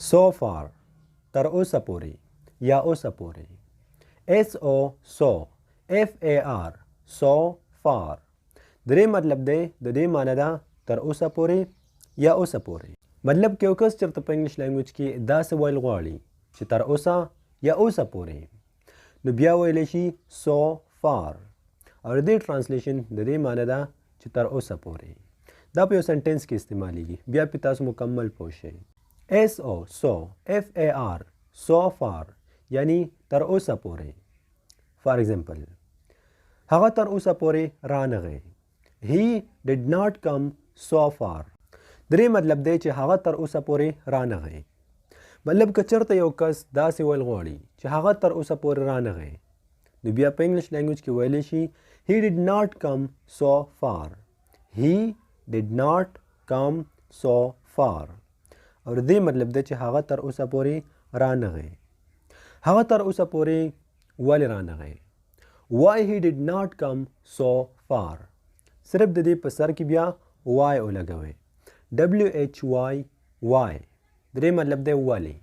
so far تر اوسه پورې یا اوسه پورې. so so far so far. درې مطلب دی د دې معنی ده تر اوسه پورې یا اوسه پورې. مطلب که یو کس چېرته په انګلیش لینګویج کې داسې ویل غواړي چې تر اوسه یا اوسه پورې نو بیا ویلی شي so far او د دې ټرانسلیشن د دې معنی ده چې تر اوسه پورې. دا په یو سنټنس کې استعمالیږي بیا پې تاسو مکمل پوه شئ. so so far so far یعنی تر اوسه پورې. فار ایگزامپل هغه تر اوسه پورې رانغی. he did not come so far. درې مطلب دی چې هغه تر اوسه پورې رانغی. مطلب که چېرته یو کس داسې ویل غواړي چې هغه تر اوسه پورې رانغی نو بیا په انګلیش لینګویج کې ویلی شي he did not come so far. he did not come so far او د دې مطلب دی چې هغه تر اوسه پورې رانغی. هغه تر اوسه پورې ولې رانغی؟ why he did not come so far. صرف د دې په سر کې بیا why ولګوئ. why درې مطلب دی ولې.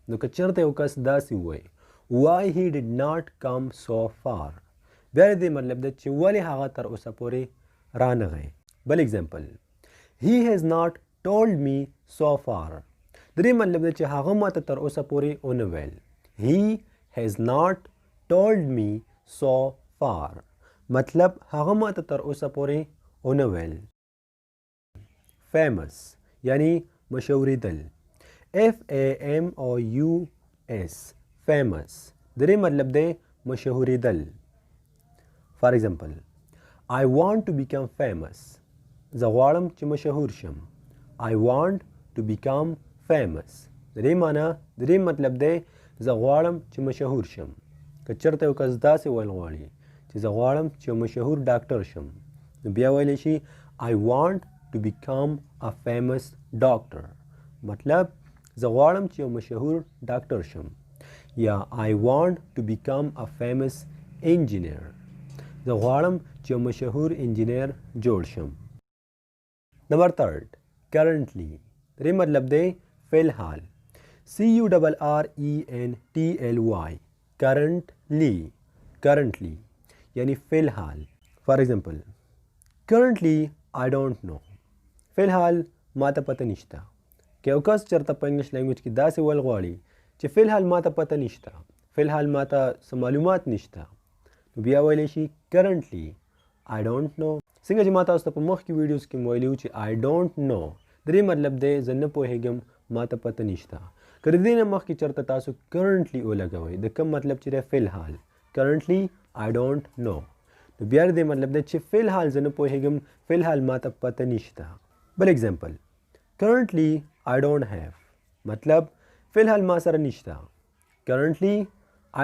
نو که چېرته یو کس داسې ووایي why he did not come so far بیا د دې مطلب دی چې ولې هغه تر اوسه پورې رانغی. بل اگزامپل he has not told me so far. درې مطلب دی چې هغه ماته تر اوسه پورې ونه ویل. he has not told me so far مطلب هغه ماته تر اوسه پورې ونه ویل. famous یعنی مشهوریدل. famous famous درې مطلب دی مشهوریدل. فار ایگزامپل I want to become famous. زه غواړم چې مشهور شم. I want to become famous درې معنی درې مطلب دی زه غواړم چې مشهور شم. که چېرته یو کس داسې ویل غواړي چې زه غواړم چې مشهور ډاکټر شم نو بیا ویلی شي I want to become a famous doctor. مطلب زه غواړم چې یو مشهور ډاکټر شم. یا I want to become a famous engineer. زه غواړم چې یو مشهور انجینیر جوړ شم. نمبر 3 currently درې مطلب دی فی الحال. currently currently یعنی فی الحال. فار ایگزامپل currently I don't know. فی الحال ماته پته نشته. که یو کس چېرته په انګلیش لینګویج کې داسې ویل غواړي چې فی الحال ماته پته نشته فی الحال ماته څه معلومات نشته نو بیا ویلی شي currently I don't know. څنګه چې ما تاسو ته په مخکې ویډیوز کې ویلي وو چې I don't know درې مطلب دی زه نه پوهېږم ماته پته نشته. که د دې نه مخکې چېرته تاسو currently ولګوئ د کوم مطلب چې دی فی الحال currently I don't know نو بیا د دې مطلب دی چې فی الحال زه نه پوهېږم فی الحال ماته پته نشته. بل اگزامپل currently I don't have مطلب فی الحال ما سره نشته. currently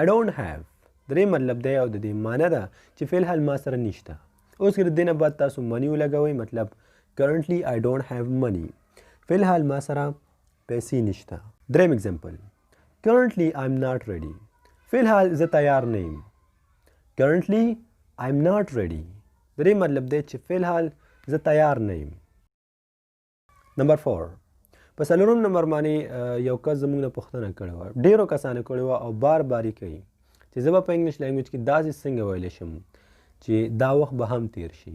I don't have درې مطلب دی او د دې معنی ده چې فی الحال ما سره نشته. اوس که د دې نه بعد تاسو منی ولګوئ مطلب currently I don't have money فی الحال ما سره پیسې نشته. دریم اگزامپل currently I'm not ready فی الحال زه تیار نه یم. currently I'm not ready درې مطلب دی چې فی الحال زه تیار نه یم. نمبر 4 په څلورم نمبر باندې یو کس زموږ نه پوښتنه کړې وه ډېرو کسانو کړې وه او بار بار یې کوي چې زه به په انګلیش لینګویج کې داسې څنګه ویلی شم چې دا وخت به هم تیر شي.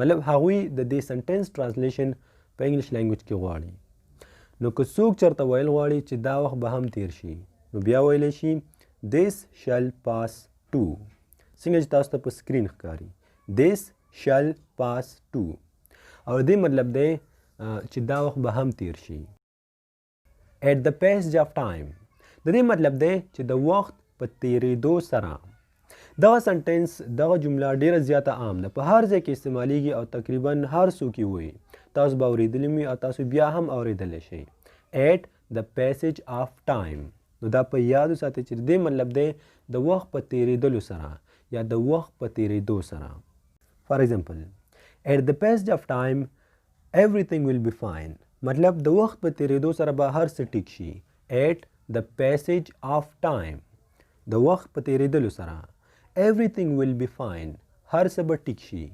مطلب هغوی د دې سنټنس ټرانسلیشن په انګلیش لینګویج کې غواړي. نو که څوک چېرته ویل غواړي چې دا وخت به هم تیر شي نو بیا ویلی شي this shall pass too. څنګه چې تاسو ته په سکرین ښکاري this shall pass too او دې مطلب دی چې دا وخت به هم تیر شي. at the passage of time د دې مطلب دی چې د وخت په تیریدو سره. دغه سنټنس دغه جمله ډیره زیاته عام ده په هر ځای کې استعمالیږي او تقریبا هر څوک یې وایي. تاسو به اورېدلی وي او تاسو بیا هم اورېدلی شئ at the passage of time. نو دا په یاد وساتئ چې د دې مطلب دی د وخت په تیریدلو سره یا د وخت په تیریدو سره. فار ایگزامپل at the passage of time everything will be fine مطلب د وخت په تیریدو سره به هر څه ټیک شي. at the passage of time د وخت په تیریدلو سره everything will be fine هر څه به ټیک شي.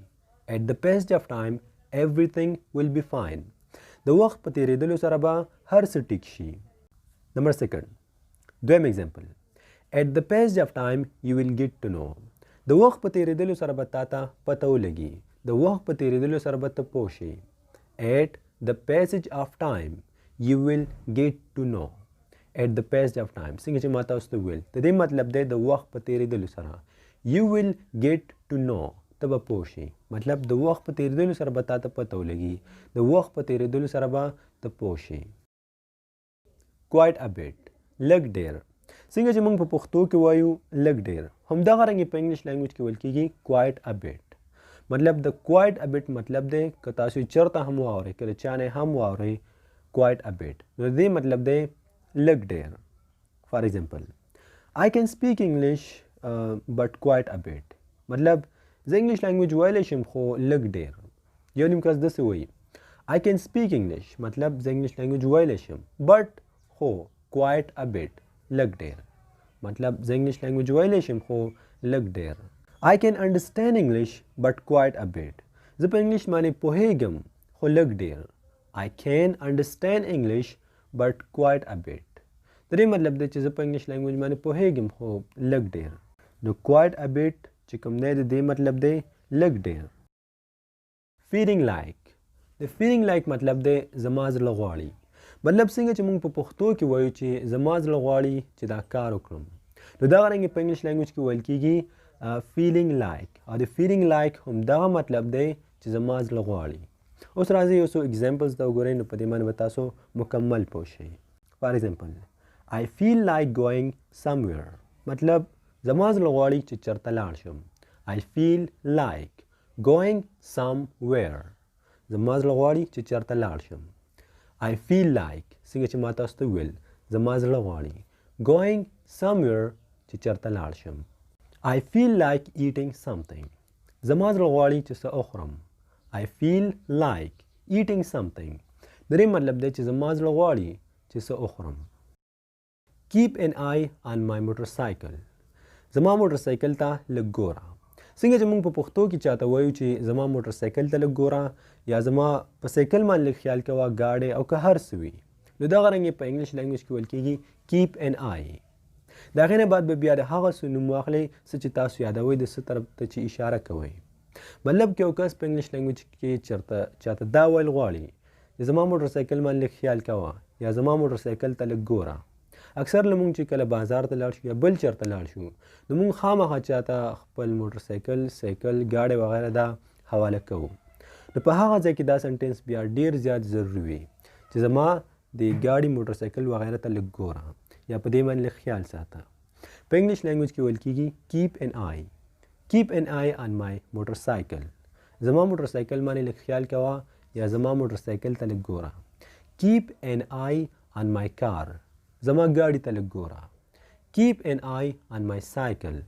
at the passage of time everything will be fine د وخت په تیریدلو سره به هر څه ټیک شي. نمبر 2 دویم ایگزامپل at the passage of time you will get to know د وخت په تیریدلو سره به تاته پته ولګي د وخت په تیریدلو سره به ته پوه شي at the passage of time you will get to know at the passage of time څنګه چې ما تاسو ته ویل د دې مطلب دی د وخت په تیریدلو سره you will get to know ته به پوه شي مطلب د وخت په تیریدلو سره به تاته پته ولګي د وخت په تیریدلو سره به ته پوه شي quite a bit لږ ډېر څنګه چې موږ په پښتو کې وایو لږ ډېر همدغه رنګې په انګلیش لینګویج کې ویل کېږي quite a bit مطلب د quite a bit مطلب دی که تاسو چېرته هم واورئ که د چا نه هم واورئ quite a bit نو د دې مطلب دی لږ ډېر فار ایگزامپل I can speak English but quite a bit مطلب زه انګلیش لینګویج ویلی شم خو لږ ډېر یو نیم کس داسې وایي I can speak English مطلب زه انګلیش لینګویج ویلی شم but خو quite a bit لږ ډېر مطلب زه انګلیش لینګویج ویلی شم خو لږ ډېر I can understand English but quite a bit زه په انګلیش باندې پوهیږم خو لږ ډېر I can understand English but quite a bit د دې مطلب دی چې زه په انګلیش لینګویج باندې پوهیږم خو لږ ډېر نو quite a bit چې کوم دی د دې مطلب دی لږ ډېر feeling like د feeling like مطلب دی زما زړه غواړي مطلب څنګه چې موږ په پښتو کې وایو چې زما زړه غواړي چې دا کار وکړم نو دغه رنګې په انګلیش لینګویج کې ویل کېږي feeling like او د feeling like همدغه مطلب دی چې زما زړه غواړي اوس راځئ یو څو ایگزامپلز ته وګورئ نو په دې باندې به تاسو مکمل پوه شئ فار ایگزامپل I feel like going somewhere مطلب زما زړه غواړي چې چېرته لاړ شم I feel like going somewhere زما زړه غواړي چې چېرته لاړ شم I feel like څنګه چې ما تاسو ته ویل زما زړه غواړي going somewhere چې چېرته لاړ شم I feel like eating something زما زړه غواړي چې څه وخورم I feel like eating something د دې مطلب دی چې زما زړه غواړي چې څه وخورم keep an eye on my motorcycle زما موټرسایکل ته لږ ګوره څنګه چې موږ په پښتو کې چاته وایو چې زما موټرسایکل ته لږ ګوره یا زما په سایکل باندې لږ خیال کوه ګاډی او که هر څه وي نو دغه رنګې په انګلیش لینګویج کې ویل کېږي keep an eye د هغې نه بعد به بیا د هغه څه نوم واخلئ څه چې تاسو یادوئ د څه طرف ته چې اشاره کوئ مطلب که یو کس په انګلیش لینګویج کې چاته دا ویل غواړي چې زما موټرسایکل باندې لږ خیال کوه یا زما موټرسایکل ته لږ ګوره اکثر لمونږ چې کله بازار ته لاړ شو یا بل چېرته لاړ شو نو موږ خامخا چاته خپل موټرسایکل سایکل ګاډی وغیره دا حواله کوو نو په هغه ځای کې دا سنټینس بیا ډېر زیات ضروري وي چې زما د ګاډي موټرسایکل وغیره ته لږ ګوره یا په دې باندې لږ خیال ساته په انګلیش لینګویج کې ویل کېږي keep an eye on my motorcycle زما موټرسایکل باندې لږ خیال کوه یا زما موټرسایکل ته لږ ګوره keep an eye on my car زما ګاډي ته لږ ګوره keep an eye on my cycle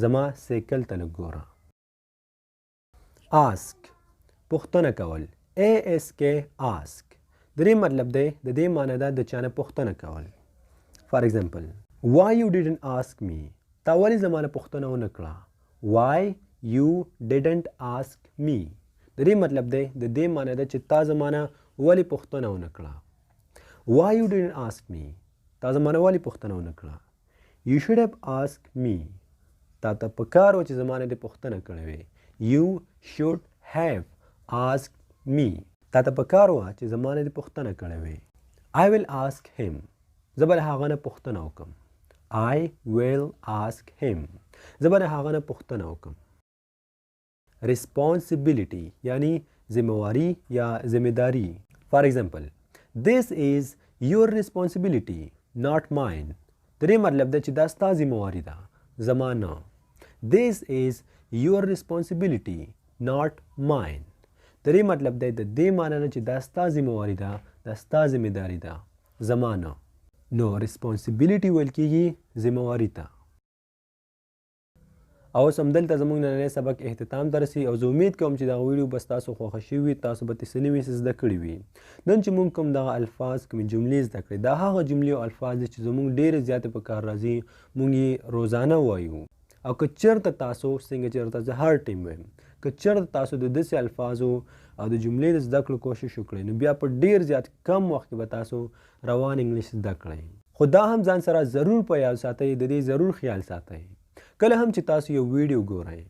زما سایکل ته لږ ګوره ask پوښتنه کول ask ask د دې مطلب دی د دې معنی ده د چا نه پوښتنه کول فار ایگزامپل why you didn't ask me تا ولې زما نه پوښتنه ونه کړه why you didn't ask me د دې مطلب دی د دې معنی ده چې تا زما نه ولې پوښتنه ونه کړه why you didn't ask me تا زما نه ولې پوښتنه ونه کړه you should have asked me تا ته پکار و چې زما نه دې پوښتنه کړې وې you should have asked me تا ته پکار و چې زما نه دې پوښتنه کړې وې I will ask him زه به له هغه نه پوښتنه وکړم I will ask him زه به له هغه نه پوښتنه وکړم responsibility یعنی ذمہواری یا ذمہداری فار ایگزامپل this is your responsibility not mine د دې مطلب ده چې دا ستا ذمہواري ده زما نه this is your responsibility not mine د دې مطلب دی د دې معنی نه چې دا ستا ذمہواري ده دا ستا ذمہداري ده زما نه نو responsibility ویل کېږي ذمہواري ته او اوس همدلته زموږ نننی سبق اختتام ته رسي او زه امید کوم چې دغه ویډیو بس تاسو خوښه شوي وي تاسو به څه نوي څه زده کړي وي نن چې موږ کوم دغه الفاظ کومې جملې زده کړې دا هغه جملې او الفاظ دي چې زموږ ډېرې زیاتې په کار راځي موږ یې روزانه وایو او که چېرته تاسو څنګه چېرته زه هر ټیم وایم که چېرته تاسو د داسې الفاظو او د جملې د زده کړو کوشش وکړئ نو بیا په ډېر زیات کم وخت کې به تاسو روان انګلیش زده کړئ خو دا هم ځان سره ضرور په یاد ساتئ، د دې ضرور خیال ساتئ کله هم چې تاسو یو ویډیو ګورئ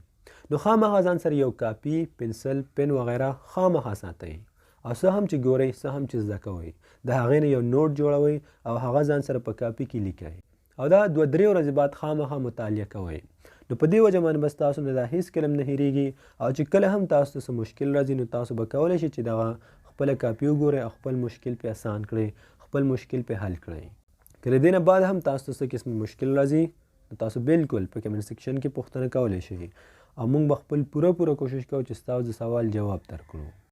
نو خامخا ځان سره یو کاپي، پنسل، پن وغیره خامخا ساتئ او څه هم چې ګورئ، څه هم چې زده کوئ د هغې نه یو نوټ جوړوئ او هغه ځان سره په کاپي کې لیکئ او دا 2-3 ورځې بعد خامخا مطالعه کوئ. نو په دې وجه باندې بس تاسو نه دا هیڅکله نه هیریږي او چې کله هم تاسو ته څه مشکل راځي نو تاسو به کولی شئ چې دغه خپله کاپي وګورئ او خپل مشکل پې اسان کړئ، خپل مشکل پې حل کړئ. که د دې نه بعد هم تاسو ته څه قسم مشکل راځي نو تاسو بالکل په کمنټ سیکشن کې پوښتنه کولی شئ او موږ به خپل پوره کوشش کوو چې ستاسو د سوال جواب درکړو.